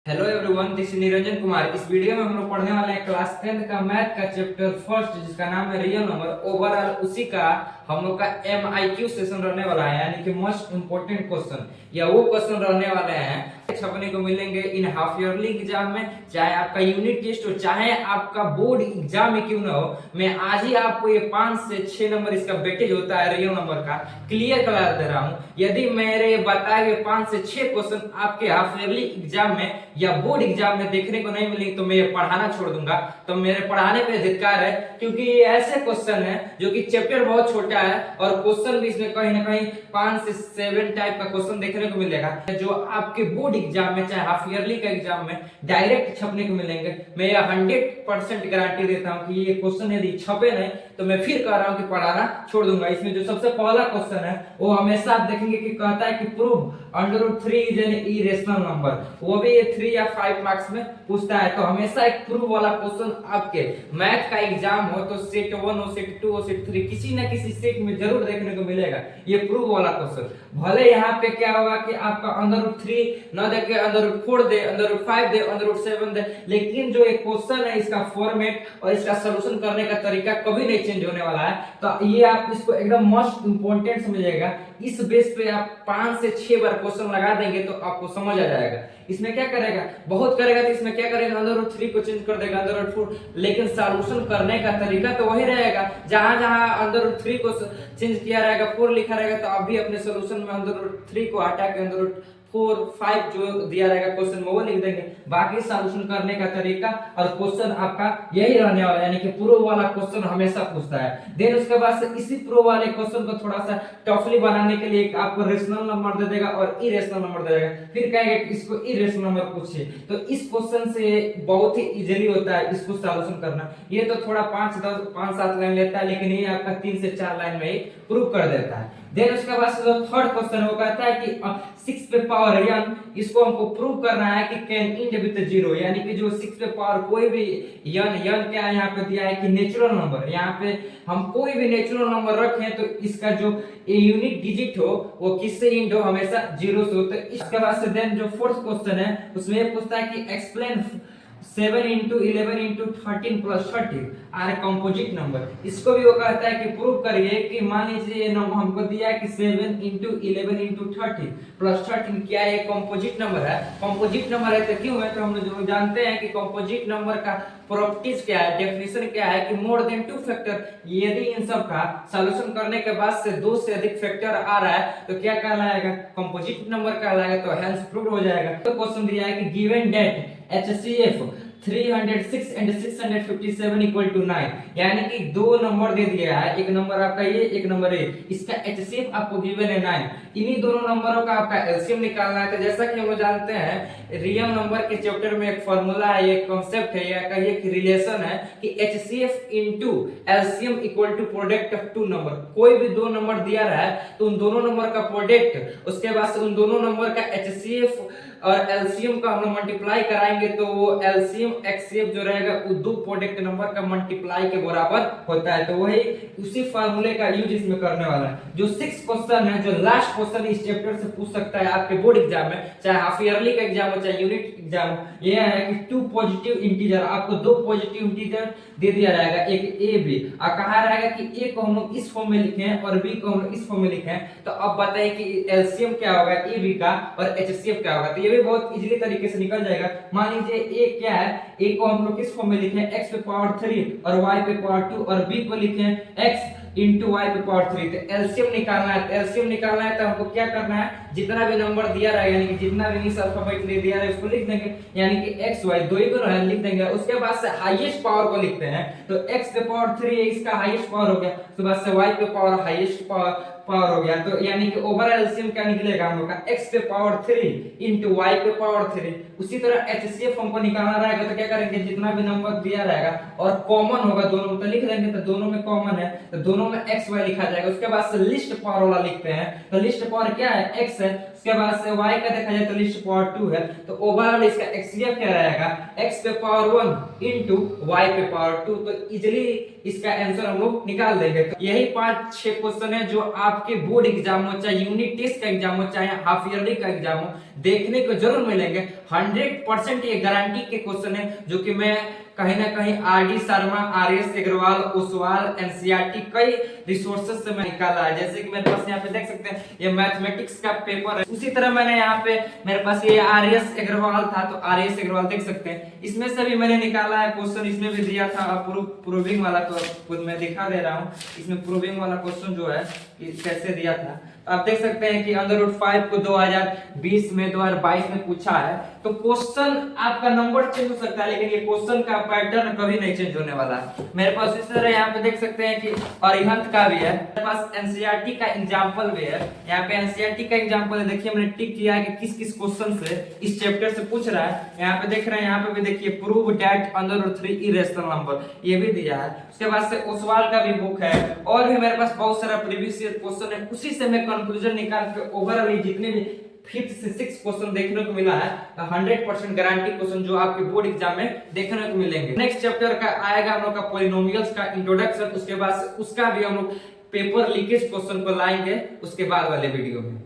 Hello everyone, this is Niranjan Kumar. इस video में हम लोग पढ़ने वाले हैं क्लास 10 का मैथ का चैप्टर फर्स्ट, जिसका नाम है रियल नंबर। ओवरऑल उसी का हम लोग का MIQ सेशन रहने वाला है, यानी कि मोस्ट इंपोर्टेंट क्वेश्चन, या वो क्वेश्चन रहने वाले हैं छपने को मिलेंगे इन हाफ ईयरली एग्जाम में, चाहे आपका यूनिट टेस्ट हो, चाहे आपका बोर्ड एग्जाम में क्यों ना हो। मैं आज ही आपको ये 5 से 6 नंबर इसका वेटेज होता है रियल नंबर का क्लियर करा दे रहा हूँ। यदि मेरे बताए हुए 5 से 6 क्वेश्चन आपके हाफ ईयरली एग्जाम में या बोर्ड एग्जाम में देखने को नहीं मिलेंगे तो मैं ये पढ़ाना छोड़ दूंगा। तो मेरे पढ़ाने पे धिक्कार है, क्योंकि ये ऐसे क्वेश्चन है जो कि चैप्टर बहुत छोटा है और क्वेश्चन भी इसमें कहीं ना कहीं 5 से 7 टाइप का क्वेश्चन देखने को मिलेगा, जो आपके बोर्ड एग्जाम में चाहे हाफ ईयरली का एग्जाम में डायरेक्ट छपने को मिलेंगे। मैं ये 100% गारंटी देता हूँ कि ये क्वेश्चन यदि छपे नहीं तो मैं फिर कह रहा हूँ कि पढ़ाना छोड़ दूंगा। इसमें जो सबसे पहला क्वेश्चन है वो हमेशा आप देखेंगे कि कहता है कि prove √3 is an irrational number. वो भी ये 3 या 5 मार्क्स में पूछता है। तो हमेशा एक प्रूव वाला क्वेश्चन आपके मैथ का एग्जाम हो तो सेट 1 हो, सेट 2 हो, सेट 3 किसी ना किसी सेट में जरूर देखने को मिलेगा ये प्रूव वाला क्वेश्चन। भले यहाँ पे क्या होगा कि आपका √3 न देके √4 दे, √5 दे, √7 दे, लेकिन जो एक क्वेश्चन है इसका फॉर्मेट और इसका सॉल्यूशन करने का तरीका कभी नहीं चेंज होने वाला है। तो ये आप इसको एकदम मोस्ट इंपोर्टेंट समझिएगा। इस बेस पे आप 5 से 6 बार क्वेश्चन लगा देंगे तो आपको समझ आ जाएगा। इसमें क्या करेगा, बहुत करेगा तो इसमें क्या करेगा, √3 को चेंज कर देगा √4, लेकिन सॉल्यूशन करने का तरीका तो वही रहेगा। जहां जहां √3 को चेंज किया रहेगा, 4 लिखा रहेगा, तो आप भी अपने सॉल्यूशन में √3 को हटा के √4, 5 जो दिया रहेगा क्वेश्चन में वो लिख देंगे। बाकी सॉल्यूशन करने का तरीका और क्वेश्चन आपका यही रहने वाला है, यानी कि प्रूव वाला क्वेश्चन हमेशा पूछता है। देन उसके बाद से इसी प्रूव वाले क्वेश्चन को थोड़ा सा टफली बनाने के लिए आपको रेशनल नंबर दे देगा और इरेशनल नंबर दे देगा, फिर कहेगा कि इसको इरेशनल नंबर पूछिए। तो इस क्वेश्चन से बहुत ही इजीली होता है इसको सॉल्यूशन करना। ये तो थोड़ा 5-7 लाइन लेता है, लेकिन ये आपका 3 से 4 लाइन में ही प्रूव कर देता है। देन उसके बाद से जो थर्ड क्वेश्चन वो कहता है कि 6 पे पावर n, इसको हमको प्रूव करना है कि कैन एंड विद 0, यानी कि जो 6 पे पावर कोई भी n क्या है, यहाँ पे दिया है कि नेचुरल नंबर। यहाँ पे हम कोई भी नेचुरल नंबर रखें तो इसका जो यूनिक डिजिट हो वो किससे एंड हो, हमेशा 0 से हो। तो इसके बाद से देन जो फोर्थ क्वेश्चन है उसमें पूछता है कि explain 7 into 11 into 13 plus 30 are composite number. इसको भी वो कहता है कि प्रूव करिए कि मान लीजिए हमको दिया है कि 7 into 11 into 30 plus 13 क्या है, कंपोजिट नंबर है। कंपोजिट नंबर है तो क्यों है, तो हम लोग जानते हैं कि कंपोजिट नंबर का प्रॉपर्टीज क्या है, डेफिनेशन क्या है कि मोर देन 2 फैक्टर। यदि इन सब का सॉल्यूशन करने के बाद से 2 से अधिक फैक्टर आ रहा है तो क्या कहलाएगा, कंपोजिट नंबर कहलाएगा। तो हेंस प्रूव हो जाएगा। तो क्वेश्चन दिया है कि given that HCF 306 and 657 equal to 9, यानी कि 2 नंबर दे दिया है, एक नंबर आपका ये, एक नंबर ये, इसका HCF आपको गिवन है 9। इन्हीं दोनों नंबरों का आपका एलसीएम निकालना है। तो जैसा कि हम लोग जानते हैं रियल नंबर के चैप्टर में एक फॉर्मूला है, एक कॉन्सेप्ट है, या कहिए कि रिलेशन है कि HCF into LCM equal to product of 2 number. कोई भी 2 नंबर दिया रहा है तो उन दोनों नंबर का प्रोडक्ट, उसके बाद से उन दोनों नंबर का HCF और एलसीएम का हम लोग मल्टीप्लाई कराएंगे तो वो एलसीएम एक्ससीएफ जो रहेगा वो 2 प्रोडक्ट नंबर का मल्टीप्लाई के बराबर होता है। तो वही उसी फार्मूले का यूज इसमें करने वाला है। जो 6 क्वेश्चन है, जो लास्ट क्वेश्चन इस चैप्टर से पूछ सकता है आपके बोर्ड एग्जाम में, चाहे हाफ ईयरली का एग्जाम हो चाहे यूनिट एग्जाम हो, ये है कि 2 पॉजिटिव इंटीजर, आपको 2 पॉजिटिव इंटीजर दे दिया जाएगा, एक ए बी, और कहा रहेगा कि ए को हम लोग इस फॉर्म में लिखें और बी को हम लोग इस फॉर्म में लिखें। तो अब बताइए कि एलसीएम क्या होगा ए बी का और एचसीएफ क्या होगा। तो ये भी बहुत इजीली तरीके से निकल जाएगा। मान लीजिए ए क्या है, ए को हम लोग किस फॉर्म में लिखें, x पे पावर 3 और y पे पावर 2, और b को लिखें x इंटू y पे पावर 3। तो एलसीएम निकालना है। एलसीएम निकालना है तो हमको क्या करना है, जितना भी नंबर दिया रहेगा, यानी कि जितना भी इस अल्फाबेट में दिया रहेगा उसको लिख देंगे, यानी कि x y दो ही को लिख देंगे। उसके बाद से हाईएस्ट पावर को लिखते हैं, तो x पे पावर 3 है, इसका हाईएस्ट पावर हो गया, उसके बाद से y पे पावर हाईएस्ट पावर हो गया। तो यानी कि ओवरऑल एलसीएम क्या निकलेगा हम लोग का, x पे पावर 3 इंटू y पे पावर 3। उसी तरह एचसीएफ हमको निकालना रहेगा तो क्या करेंगे, जितना भी नंबर दिया रहेगा और कॉमन होगा दोनों में तो लिख देंगे, तो दोनों में कॉमन है तो दोनों में x y लिखा जाएगा। उसके बाद से लिस्ट पावर वाला लिखते हैं, तो लिस्ट पावर क्या है, x है, उसके बाद से y का देखा जाए तो लिस्ट पावर 2 है, तो ओवरऑल इसका xcf क्या रहेगा, x पे पावर 1 इनटू y पे पावर 2। तो इजीली इसका आंसर हम लोग निकाल देंगे। तो यही 5-6 क्वेश्चन है जो आपके बोर्ड एग्जाम हो, चाहे यूनिट टेस्ट का एग्जाम हो, चाहे हाफ ईयरली का एग्जाम हो, देखने को जरूर मिलेंगे। 100% ये गारंटी के क्वेश्चन है जो कि मैं कहीं ना कहीं RD Sharma, RS Agarwal, Oswal, NCERT कई रिसोर्सेज से मैं निकाला है। जैसे कि मेरे पास यहाँ पे देख सकते हैं ये मैथमेटिक्स का पेपर है, उसी तरह मैंने यहाँ पे मेरे पास ये आरएस अग्रवाल था, तो आरएस अग्रवाल देख सकते हैं, इसमें से भी मैंने निकाला है क्वेश्चन। इसमें भी दिया था प्रूविंग वाला, तो खुद मैं दिखा दे रहा हूँ। इसमें प्रूविंग वाला क्वेश्चन जो है कैसे दिया था, आप देख सकते हैं कि अंडर रूट 5 को 2020 में 2022 में पूछा है। तो क्वेश्चन आपका नंबर चेंज हो सकता है, लेकिन ये क्वेश्चन का पैटर्न कभी नहीं चेंज होने वाला है। मेरे पास इस तरह यहाँ पे देख सकते हैं कि अरिहंत का भी है, मेरे पास एनसीईआरटी का एग्जांपल भी है। यहाँ पे एनसीईआरटी का एग्जांपल है, देखिए मैंने टिक किया है कि किस किस क्वेश्चन से इस चैप्टर से पूछ रहा है। यहाँ पे देख रहे हैं, यहाँ पे भी देखिए prove that under root 3 irrational number, ये भी दिया है। उसके बाद से ओसवाल का भी बुक है, और भी मेरे पास बहुत सारा प्रीवियस ईयर क्वेश्चन है, उसी से मैं कंक्लूजन निकाल के ओवरऑल जितने भी 5th से 6th क्वेश्चन देखने को मिला है, 100% गारंटी क्वेश्चन जो आपके बोर्ड एग्जाम में देखने को मिलेंगे। नेक्स्ट चैप्टर का आएगा हम लोग का पॉलिनोमियल्स का इंट्रोडक्शन, उसके बाद उसका भी हम लोग पेपर लीकेज क्वेश्चन को लाएंगे उसके बाद वाले वीडियो में।